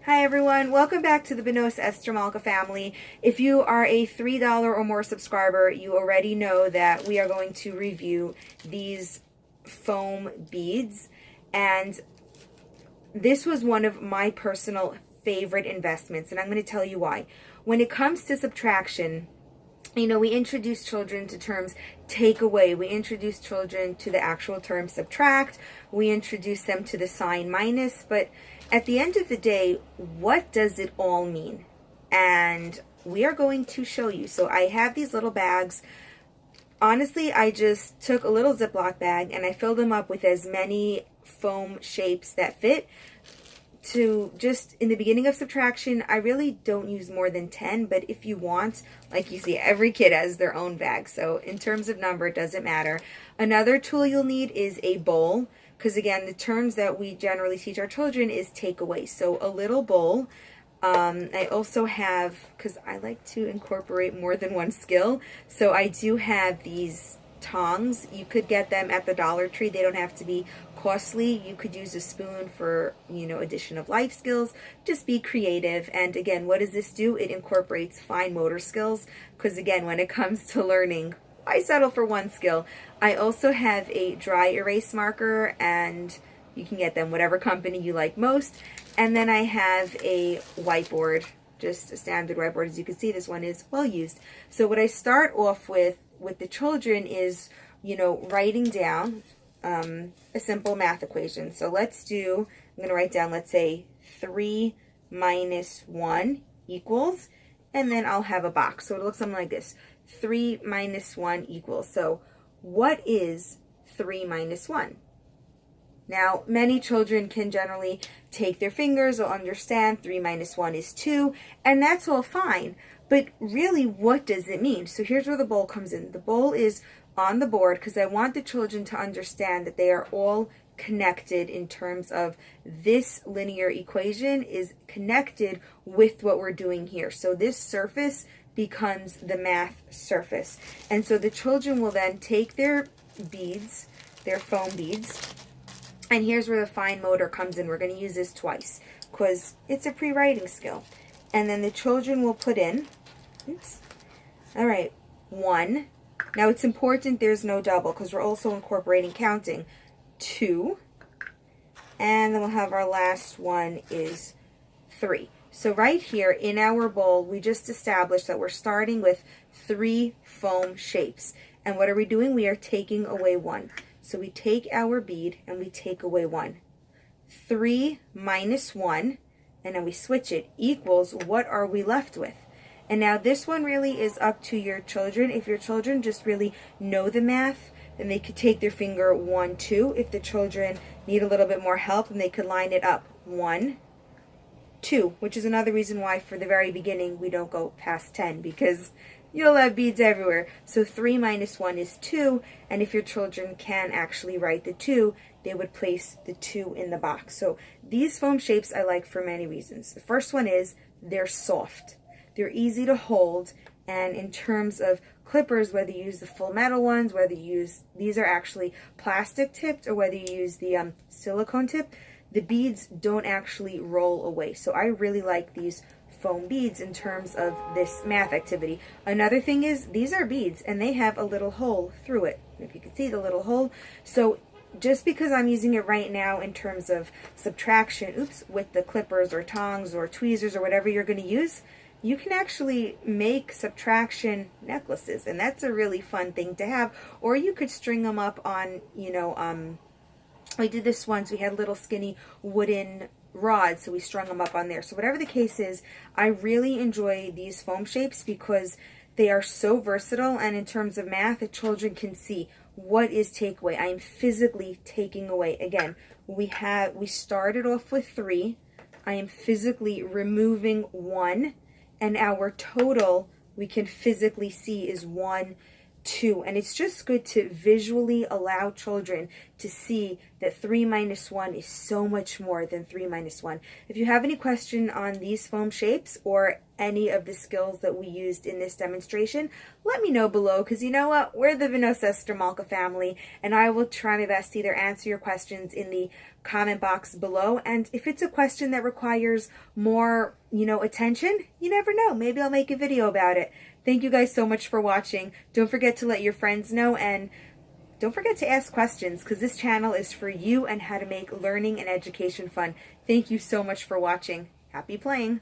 Hi everyone, welcome back to the Benos Esther Malka family. If you are a $3 or more subscriber, you already know that we are going to review these foam beads, and this was one of my personal favorite investments, and I'm going to tell you why. When it comes to subtraction, we introduce children to terms take away. We introduce children to the actual term subtract. We introduce them to the sign minus. But at the end of the day, what does it all mean? And we are going to show you. So I have these little bags. Honestly, I just took a little Ziploc bag and I filled them up with as many foam shapes that fit. To just, in the beginning of subtraction, I really don't use more than 10, but if you want, like you see, every kid has their own bag, so in terms of number, it doesn't matter. Another tool you'll need is a bowl, because again, the terms that we generally teach our children is take away, so a little bowl. I also have, because I like to incorporate more than one skill, so I do have these tongs. You could get them at the Dollar Tree. They don't have to be costly. You could use a spoon for, addition of life skills. Just be creative. And again, what does this do? It incorporates fine motor skills, because again, when it comes to learning, why settle for one skill? I also have a dry erase marker, and you can get them whatever company you like most. And then I have a whiteboard, just a standard whiteboard. As you can see, this one is well used. So what I start off with the children is, writing down a simple math equation. So let's do, I'm going to write down, let's say 3 minus 1 equals, and then I'll have a box. So it looks something like this. 3 minus 1 equals. So what is 3 minus 1? Now, many children can generally take their fingers or understand 3 minus 1 is 2, and that's all fine. But really, what does it mean? So here's where the bowl comes in. The bowl is on the board because I want the children to understand that they are all connected in terms of this linear equation is connected with what we're doing here. So this surface becomes the math surface. And so the children will then take their beads, their foam beads, and here's where the fine motor comes in. We're going to use this twice because it's a pre-writing skill. And then the children will put in, all right, 1. Now it's important there's no double because we're also incorporating counting. 2. And then we'll have our last one is 3. So right here in our bowl, we just established that we're starting with 3 foam shapes. And what are we doing? We are taking away 1. So we take our bead and we take away 1. 3 minus 1, and then we switch it, equals, what are we left with? And now this one really is up to your children. If your children just really know the math, then they could take their finger 1, 2. If the children need a little bit more help, then they could line it up 1, 2, which is another reason why for the very beginning we don't go past 10, because you'll have beads everywhere. So 3 minus 1 is 2, and if your children can actually write the 2, they would place the 2 in the box. So these foam shapes I like for many reasons. The first one is they're soft. They're easy to hold, and in terms of clippers, whether you use the full metal ones, whether you use, these are actually plastic tipped, or whether you use the silicone tip, the beads don't actually roll away. So I really like these foam beads in terms of this math activity. Another thing is these are beads and they have a little hole through it. If you can see the little hole. So just because I'm using it right now in terms of subtraction, with the clippers or tongs or tweezers or whatever you're going to use, you can actually make subtraction necklaces, and that's a really fun thing to have. Or you could string them up on, I did this once. We had little skinny wooden rods, so we strung them up on there. So whatever the case is, I really enjoy these foam shapes because they are so versatile, and in terms of math, the children can see what is takeaway. I am physically taking away. Again, we started off with 3. I am physically removing 1, and our total we can physically see is 1, 2. And it's just good to visually allow children to see that 3 minus 1 is so much more than 3 minus 1. If you have any question on these foam shapes or any of the skills that we used in this demonstration, let me know below, because you know what? We're the Vinosa family, and I will try my best to either answer your questions in the comment box below, and if it's a question that requires more, attention, you never know. Maybe I'll make a video about it. Thank you guys so much for watching. Don't forget to let your friends know, and don't forget to ask questions, because this channel is for you and how to make learning and education fun. Thank you so much for watching. Happy playing!